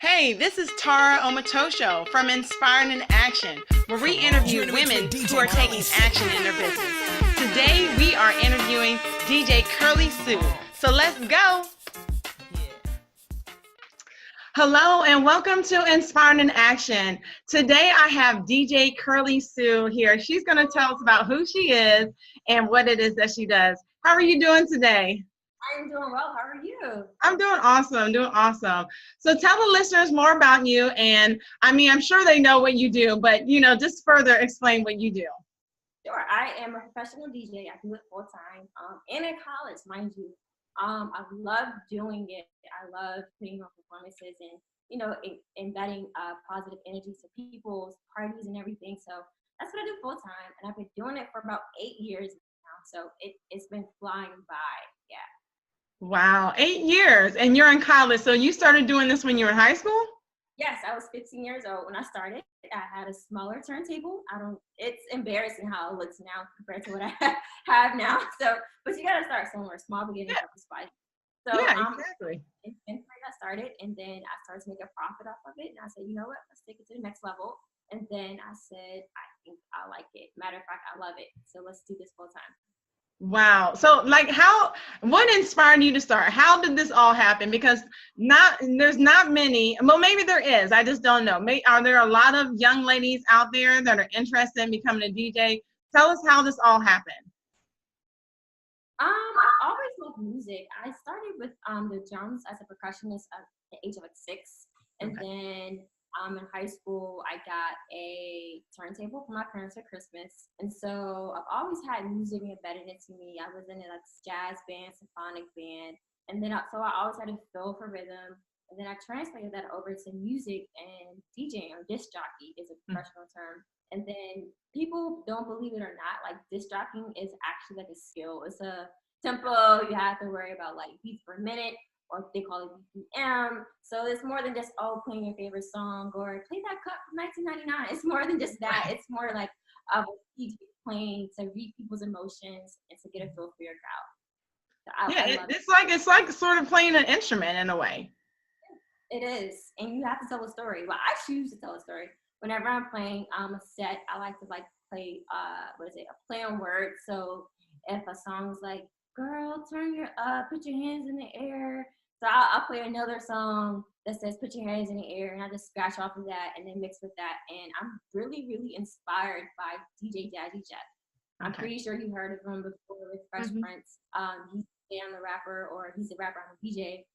Hey, this is Tara Omatosho from Inspiring in Action, where we interview women who are taking action in their business. Today, we are interviewing DJ Curley Sue. So let's go. Hello and welcome to Inspiring in Action. Today, I have DJ Curley Sue here. She's going to tell us about who she is and what it is that she does. How are you doing today? I'm doing well. How are you? I'm doing awesome. So tell the listeners more about you. And I'm sure they know what you do, but, just further explain what you do. Sure. I am a professional DJ. I do it full time and in college, mind you. I love doing it. I love putting on performances and, embedding positive energy to people's parties and everything. So that's what I do full time. And I've been doing it for about 8 years now. So it's been flying by. Yeah. Wow, 8 years, and you're in college. So you started doing this when you were in high school? Yes, I was 15 years old when I started. I had a smaller turntable. It's embarrassing how it looks now compared to what I have now. So, but you gotta start somewhere. Small beginning of the spice. So, exactly. In 10th grade I started, and then I started to make a profit off of it. And I said, you know what? Let's take it to the next level. And then I said, I think I like it. Matter of fact, I love it. So let's do this full time. Wow. So what inspired you to start? How did this all happen? Because there's not many, well, maybe there is, I just don't know. Are there a lot of young ladies out there that are interested in becoming a DJ? Tell us how this all happened. I always loved music. I started with the drums as a percussionist at the age of 6. And then in high school, I got a turntable for my parents for Christmas. And so I've always had music embedded into me. I was in a jazz band, symphonic band. And then so I always had a feel for rhythm. And then I translated that over to music, and DJing, or disc jockey, is a professional term. And then people don't believe it or not, disc jockeying is actually a skill. It's a tempo. You have to worry about beats per minute, or they call it BPM. So it's more than just, playing your favorite song or play that cut from 1999. It's more than just that. It's more like a DJ playing to read people's emotions and to get a feel for your crowd. So it's like sort of playing an instrument in a way. It is, and you have to tell a story. Well, I choose to tell a story. Whenever I'm playing a set, I like to play a play on words. So if a song's like, "Girl, put your hands in the air," so I'll play another song that says "Put your hands in the air," and I just scratch off of that and then mix with that. And I'm really, really inspired by DJ Jazzy Jeff. I'm pretty sure you heard of him before with Fresh Prince. He's the rapper, or he's a rapper, I'm a DJ.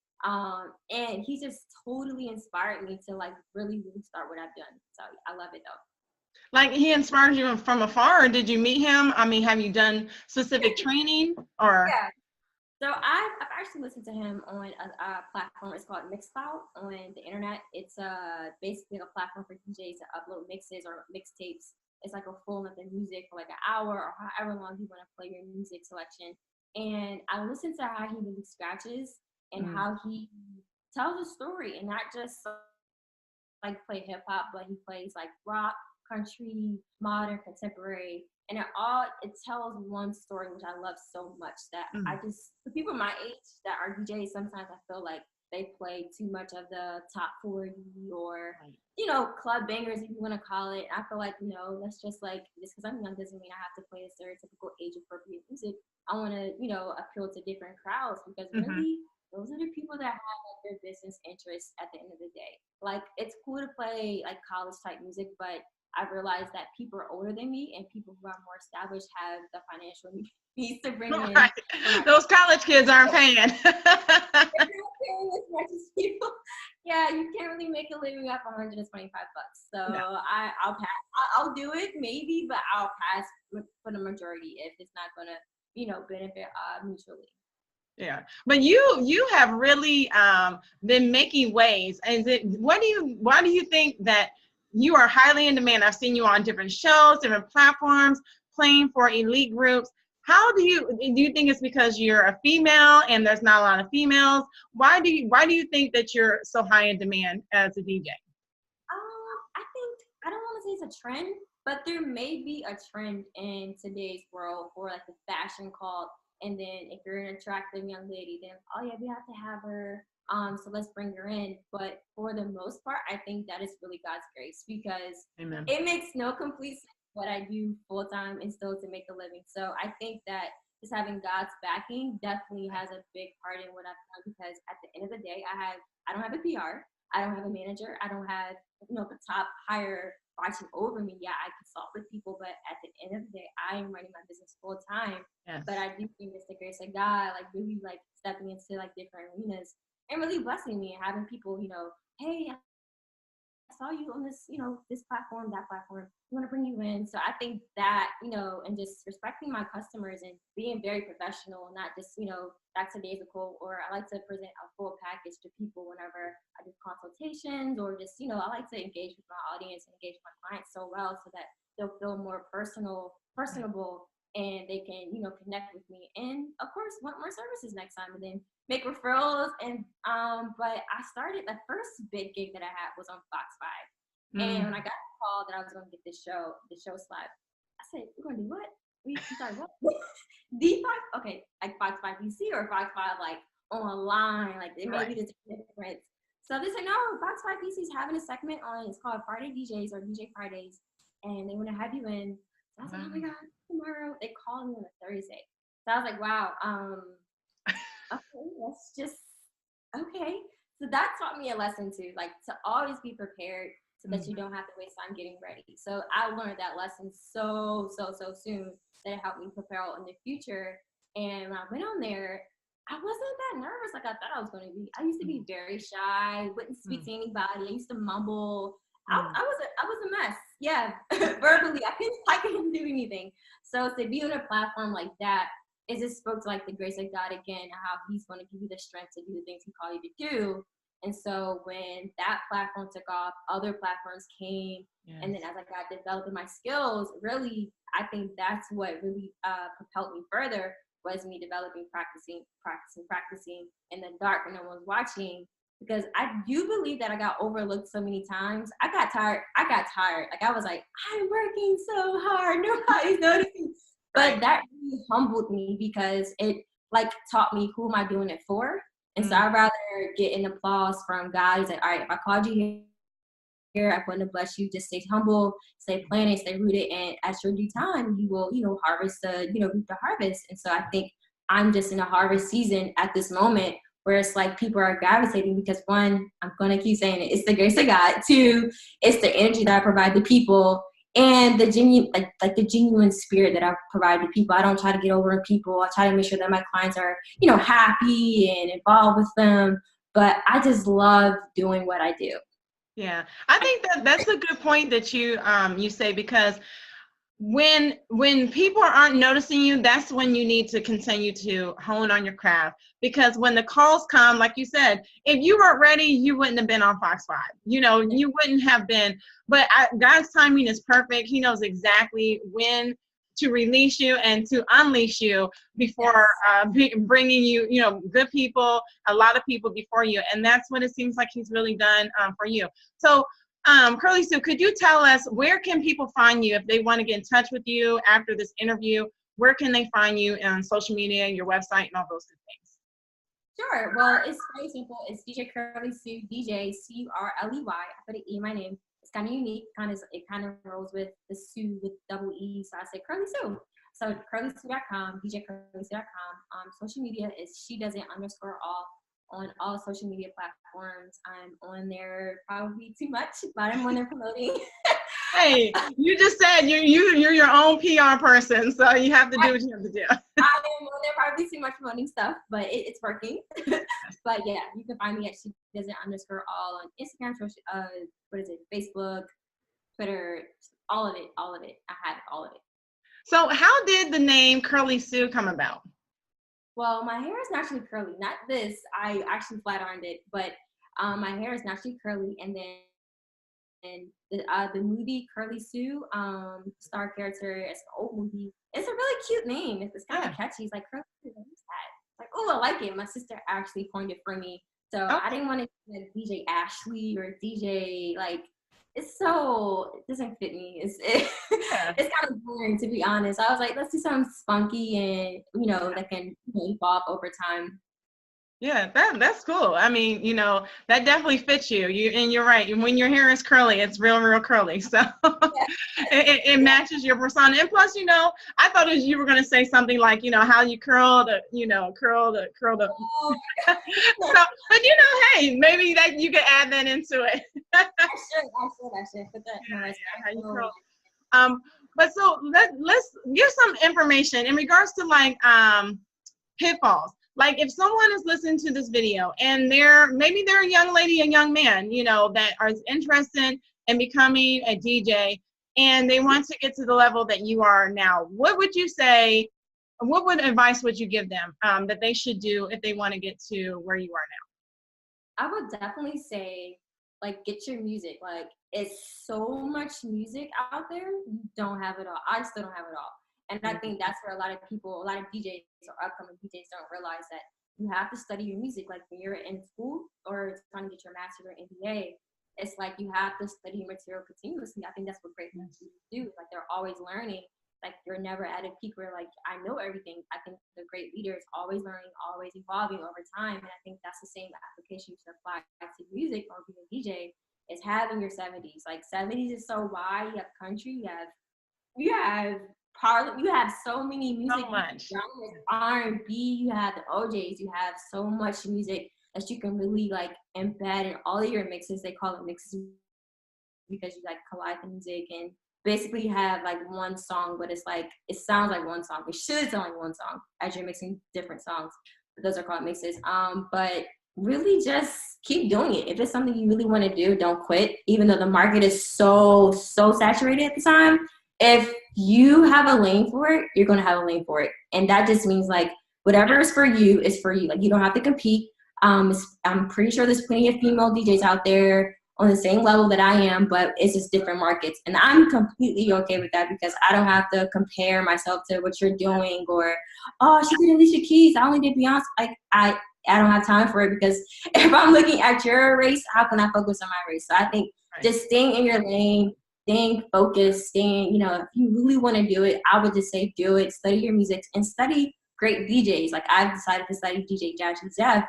And he just totally inspired me to really, really start what I've done. So I love it though. He inspired you from afar, or did you meet him? Have you done specific training or? Yeah. So I've actually listened to him on a platform. It's called Mixcloud on the internet. It's basically a platform for DJs to upload mixes or mixtapes. It's like a full length of music for an hour or however long you want to play your music selection. And I listened to how he really scratches and how he tells a story, and not just play hip hop, but he plays rock, country, modern, contemporary, and it tells one story, which I love so much that for people my age that are DJs, sometimes I feel like they play too much of the top 40 or club bangers, if you want to call it. I feel like, let's just because I'm young doesn't mean I have to play a stereotypical age appropriate music. I want to appeal to different crowds, because really those are the people that have their business interests at the end of the day. It's cool to play college type music, but I realized that people are older than me, and people who are more established have the financial means to bring in. Those college kids aren't paying. They're not paying as much as people. Yeah, you can't really make a living off $125. So no. I'll pass. I'll do it maybe, but I'll pass for the majority if it's not gonna benefit mutually. Yeah, but you have really been making waves. Why do you think that you are highly in demand? I've seen you on different shows, different platforms, playing for elite groups. Do you think it's because you're a female and there's not a lot of females? Why do you think that you're so high in demand as a DJ? I think, I don't want to say it's a trend, but there may be a trend in today's world for the fashion called. And then if you're an attractive young lady, then we have to have her So let's bring her in. But for the most part, I think that is really God's grace, because Amen. it makes no complete sense what I do full time and still to make a living. So I think that just having God's backing definitely has a big part in what I've done, because at the end of the day, I don't have a PR, I don't have a manager, I don't have the top higher watching over me. Yeah, I consult with people, but at the end of the day, I am running my business full time. Yes. But I do think it's the grace of God, like really like stepping into like different arenas and really blessing me and having people, hey, I saw you on this, this platform, that platform. We want to bring you in. So I think that, and just respecting my customers and being very professional, not just, that's a daisical, or I like to present a full package to people whenever I do consultations, or just, I like to engage with my audience and engage with my clients so well so that they'll feel more personable, and they can, connect with me. And of course, want more services next time, and then make referrals. And but I started, the first big gig that I had was on Fox 5. And when I got the call that I was going to get the show slot, I said, "We're going to do what? Sorry, what? D5? Okay, like Fox 5 DC or Fox 5 like online? Like it may be the difference." So they said, "No, Fox 5 DC is having a segment on. It's called Friday DJs or DJ Fridays, and they want to have you in." So I was like, "Oh my God, tomorrow." They called me on a Thursday. So I was like, "Wow, okay, let's just, okay." So that taught me a lesson too, like to always be prepared so that you don't have to waste time getting ready. So I learned that lesson so soon that it helped me prepare in the future. And when I went on there, I wasn't that nervous like I thought I was going to be. I used to be very shy, wouldn't speak to anybody. I used to mumble. I was a mess. Yeah, verbally, I couldn't do anything. So to be on a platform like that, it just spoke to like the grace of God again, and how He's going to give you the strength to do the things He called you to do. And so when that platform took off, other platforms came. Yes. And then as I got developing my skills, really, I think that's what really propelled me further, was me developing, practicing in the dark when no one's watching. Because I do believe that I got overlooked so many times. I got tired. Like I was like, I'm working so hard. Nobody's noticing. But that really humbled me, because it like taught me, who am I doing it for? And so I'd rather get an applause from God. He's like, all right, if I called you here, I want to bless you. Just stay humble, stay planted, stay rooted, and at your due time, you will, harvest reap the harvest. And so I think I'm just in a harvest season at this moment, where it's like people are gravitating, because one, I'm gonna keep saying it, it's the grace of God. Two, it's the energy that I provide to people, and the genuine, like the genuine spirit that I provide to people. I don't try to get over on people. I try to make sure that my clients are, happy and involved with them. But I just love doing what I do. Yeah, I think that's a good point that you say, because when people aren't noticing you, that's when you need to continue to hone on your craft. Because when the calls come, like you said, if you weren't ready, you wouldn't have been on Fox 5. You wouldn't have been. But God's timing is perfect. He knows exactly when to release you and to unleash you before bringing you, good people, a lot of people before you. And that's what it seems like He's really done for you. So Curley Sue, could you tell us, where can people find you if they want to get in touch with you after this interview? Where can they find you on social media, your website, and all those good things? Sure. Well, it's very simple. It's DJ Curley Sue, DJ Curley. I put an E in my name. It's kind of unique. It kind of rolls with the Sue with double E. So I say Curley Sue. So curleysue.com, djcurleysue.com. Social media is she_doesn't_all. On all social media platforms. I'm on there probably too much, but I'm on there promoting. Hey, you just said you're your own PR person, so you have to do what you have to do. I am on there probably too much promoting stuff, but it's working. But yeah, you can find me at she_doesn't_all on Instagram, Facebook, Twitter, all of it. I have all of it. So how did the name Curley Sue come about? Well, my hair is naturally curly. Not this. I actually flat ironed it, but my hair is naturally curly. And then the movie Curly Sue, star character, it's an old movie. It's a really cute name. It's kind of catchy. It's like, Curly Sue, what is that? Like, oh, I like it. My sister actually coined it for me. So I didn't want to like DJ Ashley or DJ like. It doesn't fit me. It's kind of boring, to be honest. I was like, let's do something spunky and that can evolve over time. Yeah, that's cool. I mean, you know, that definitely fits you. And you're right. And when your hair is curly, it's real curly. So Yeah, it yeah. matches your persona. And plus, you know, I thought you were going to say something like, you know, how you curl the, you know, curl the. Oh, So, but you know, hey, maybe that you could add that into it. I should put that in my resume. How you Oh, curl. Um, but so let's give some information in regards to like pitfalls. Like if someone is listening to this video and maybe they're a young lady, a young man, you know, that are interested in becoming a DJ and they want to get to the level that you are now, what would you say, what advice would you give them that they should do if they want to get to where you are I would definitely say, like, get your music. Like, it's so much music out there. You don't have it all. I still don't have it all. And I now? think that's where a lot of people, a lot of DJs or upcoming DJs don't realize that you have to study your music. Like when you're in school or trying to get your master's or MBA, it's like you have to study your material continuously. I think that's what great Mhm. DJs do. Like they're always learning. Like you're never at a peak where like I know everything. I think the great leader is always learning, always evolving over time. And I think that's the same application you should apply to music or being a DJ is having your 70s. Like 70s is so wide. You have country, you have parliament, you have so many music So much. genres, R&B, you have the OJs, you have so much music that you can really like embed in all of your mixes. They call it mixes because you like collide the music and basically have like one song, but it's like it sounds like one song. It should sound like one song as you're mixing different songs. But those are called mixes. But really just keep doing it. If it's something you really want to do, don't quit. Even though the market is so saturated at the time. If you have a lane for it, you're gonna have a lane for it. And that just means like whatever is for you is for you. Like you don't have to compete. I'm pretty sure there's plenty of female DJs out there on the same level that I am, but it's just different markets. And I'm completely okay with that because I don't have to compare myself to what you're doing or, oh, she did Alicia Keys, I only did Beyonce. Like I don't have time for it because if I'm looking at your race, how can I focus on my race? So I think Right. just staying in your lane, staying focused, if you really want to do it, I would just say do it, study your music and study great DJs. Like I've decided to study DJ Jazzy Jeff,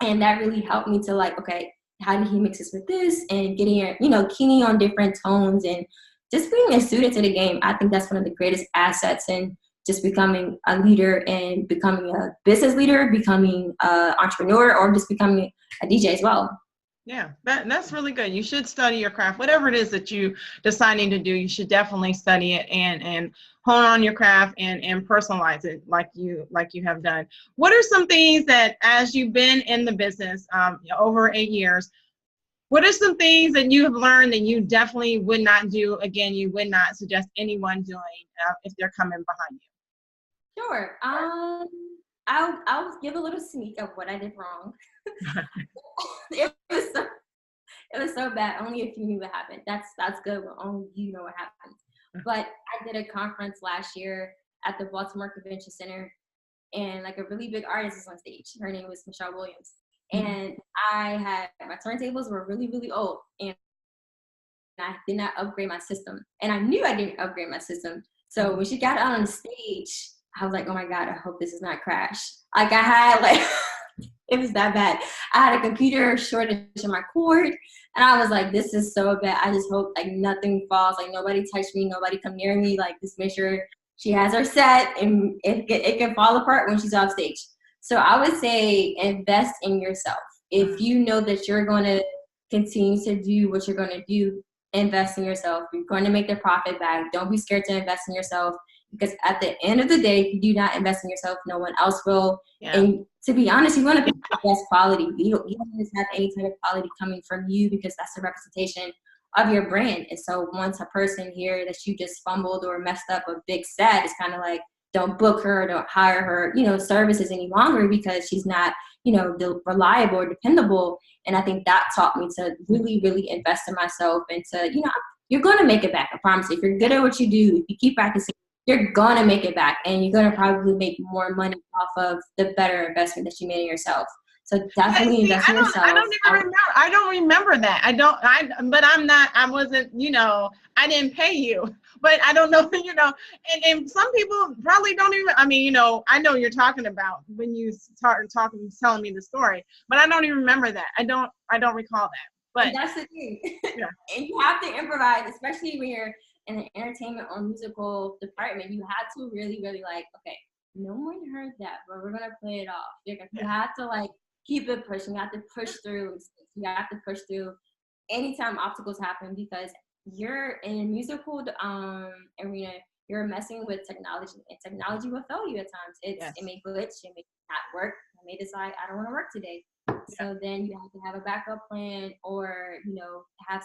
and that really helped me to like, okay, how did he mix this with this and getting your, keying on different tones and just being a student to the game. I think that's one of the greatest assets in just becoming a leader and becoming a business leader, becoming an entrepreneur, or just becoming a DJ as well. Yeah, that's really good. You should study your craft. Whatever it is that you deciding to do, you should definitely study it and hone on your craft and personalize it like you have done. What are some things that as you've been in the business over 8 years, what are some things that you have learned that you definitely would not do again? You would not suggest anyone doing if they're coming behind Sure. I'll give a little sneak of what I did wrong. you? it was so it was so bad. Only if you knew what happened. That's good when only you know what happened. But I did a conference last year at the Baltimore Convention Center, and like a really big artist is on stage. Her name was Michelle Williams, and I had my turntables were really old, and I did not upgrade my system, and I knew I didn't upgrade my system. So when she got out on the stage, I was like, oh my God, I hope this is not crash. Like I had like. It was that bad. I had a computer shortage in my cord, and I was like, this is so bad. I just hope like nothing falls, like nobody touch me, nobody come near me. Like just make sure she has her set and it can fall apart when she's off stage. So I would say invest in yourself. If you know that you're going to continue to do what you're going to do, invest in yourself. You're going to make the profit back. Don't be scared to invest in yourself, because at the end of the day, if you do not invest in yourself, no one else will. Yeah. And to be honest, you want to pick the best quality. You don't just have any type of quality coming from you, because that's the representation of your brand. And so once a person here that you just fumbled or messed up a big set, it's kind of like, don't book her, don't hire her, services any longer, because she's not, reliable or dependable. And I think that taught me to really invest in myself and to, you're going to make it back. I promise you. If you're good at what you do, if you keep practicing, you're going to make it back, and you're going to probably make more money off of the better investment that you made in yourself. So definitely invest in yourself. I don't remember that. But I'm not, I wasn't, I didn't pay you, but I don't know, and some people probably don't even, I know you're talking about when you started telling me the story, but I don't even remember that. I don't recall that. But and that's the thing. Yeah. And you have to improvise, especially when you're in the entertainment or musical department. You have to really, really okay, no one heard that, but we're gonna play it off. You have to keep it pushing. You have to push through. You have to push through anytime obstacles happen, because you're in a musical arena. You're messing with technology, and technology will fail you at times. It may glitch, it may not work. You may decide I don't want to work today. So then you have to have a backup plan, or have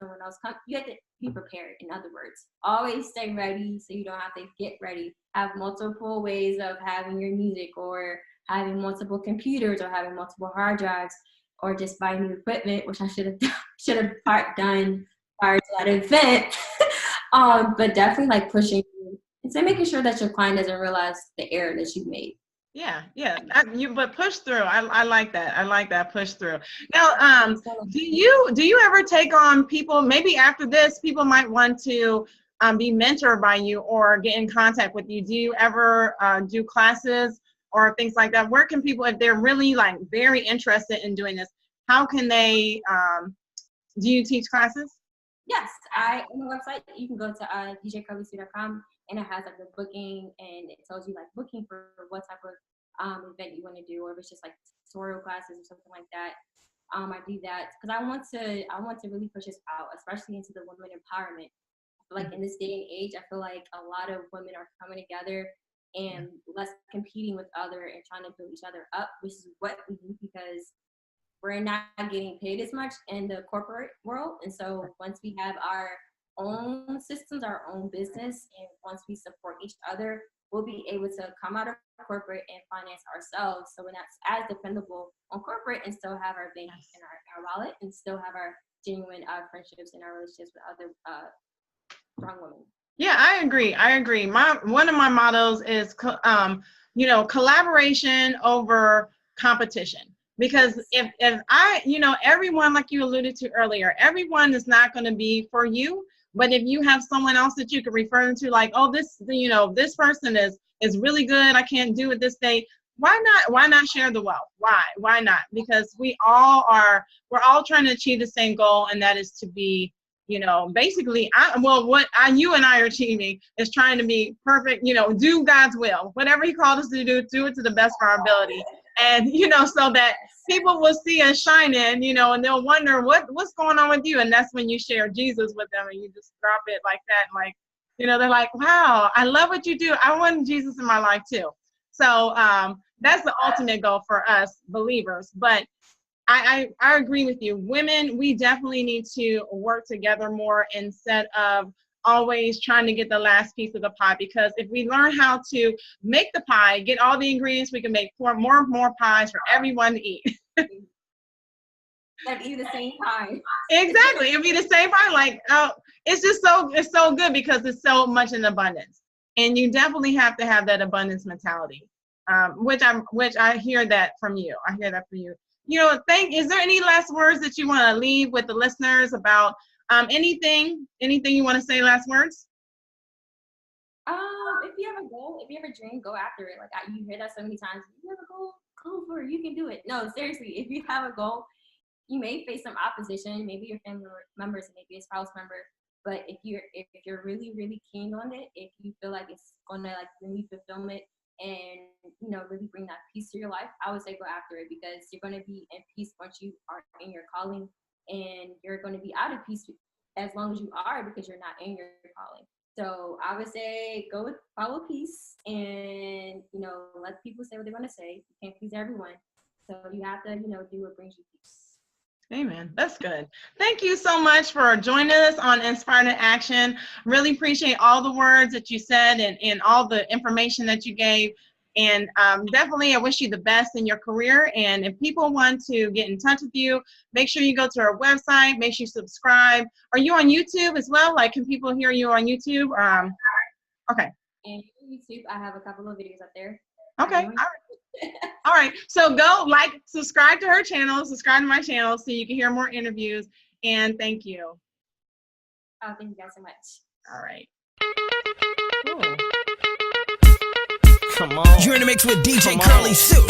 someone else come. You have to be prepared. In other words, always stay ready so you don't have to get ready. Have multiple ways of having your music, or having multiple computers, or having multiple hard drives, or just buy new equipment, which I should have done prior to that event. But definitely pushing and so making sure that your client doesn't realize the error that you made. Yeah. But push through. I like that. I like that push through. Now, do you ever take on people? Maybe after this, people might want to be mentored by you or get in contact with you. Do you ever do classes or things like that? Where can people, if they're really very interested in doing this, how can they? Do you teach classes? Yes, on the website you can go to djcurley.com, and it has the booking, and it tells you booking for what type of event you want to do, or if it's just tutorial classes or something like that. I do that because I want to really push this out, especially into the women empowerment. In this day and age, I feel like a lot of women are coming together and less competing with other and trying to build each other up, which is what we need, because we're not getting paid as much in the corporate world. And so once we have our own systems, our own business, and once we support each other, we'll be able to come out of corporate and finance ourselves. So we're not as dependable on corporate, and still have our bank and our wallet, and still have our genuine friendships and our relationships with other strong women. Yeah, I agree. One of my mottos is, collaboration over competition. Because if everyone, like you alluded to earlier, everyone is not going to be for you. But if you have someone else that you can refer them to, this person is really good, I can't do it this day. Why not share the wealth? Why not? Because we're all trying to achieve the same goal, and that is to be, basically, you and I are achieving is trying to be perfect, do God's will. Whatever He called us to do it to the best of our ability. And, so that people will see us shining, and they'll wonder what's going on with you. And that's when you share Jesus with them, and you just drop it like that. They're like, wow, I love what you do. I want Jesus in my life too. So that's the ultimate goal for us believers. But I agree with you. Women, we definitely need to work together more instead of always trying to get the last piece of the pie, because if we learn how to make the pie, get all the ingredients, we can make more pies for everyone to eat. That'd be the same pie. Exactly. It'd be the same pie. It's so good because it's so much in abundance. And you definitely have to have that abundance mentality. Which I hear that from you. Is there any last words that you want to leave with the listeners about anything you want to say, last words? If you have a goal, if you have a dream, go after it. You hear that so many times. If you have a goal, go for it. You can do it. No, seriously, if you have a goal, you may face some opposition, maybe your family members, maybe a spouse member. But if you're really, really keen on it, if you feel like it's gonna bring you fulfillment and really bring that peace to your life, I would say go after it, because you're gonna be in peace once you are in your calling, and you're gonna be out of peace as long as you are, because you're not in your calling. So I would say follow peace, and let people say what they're gonna say. You can't please everyone, so you have to do what brings you peace. Amen. That's good. Thank you so much for joining us on Inspired in Action. Really appreciate all the words that you said and all the information that you gave. And definitely, I wish you the best in your career. And if people want to get in touch with you, make sure you go to our website. Make sure you subscribe. Are you on YouTube as well? Can people hear you on YouTube? Okay. And YouTube, I have a couple of videos up there. Okay. All right. All right. So go subscribe to her channel, subscribe to my channel so you can hear more interviews. And thank you. Oh, thank you guys so much. All right. Cool. Come on. You're in the mix with DJ Curley Sue.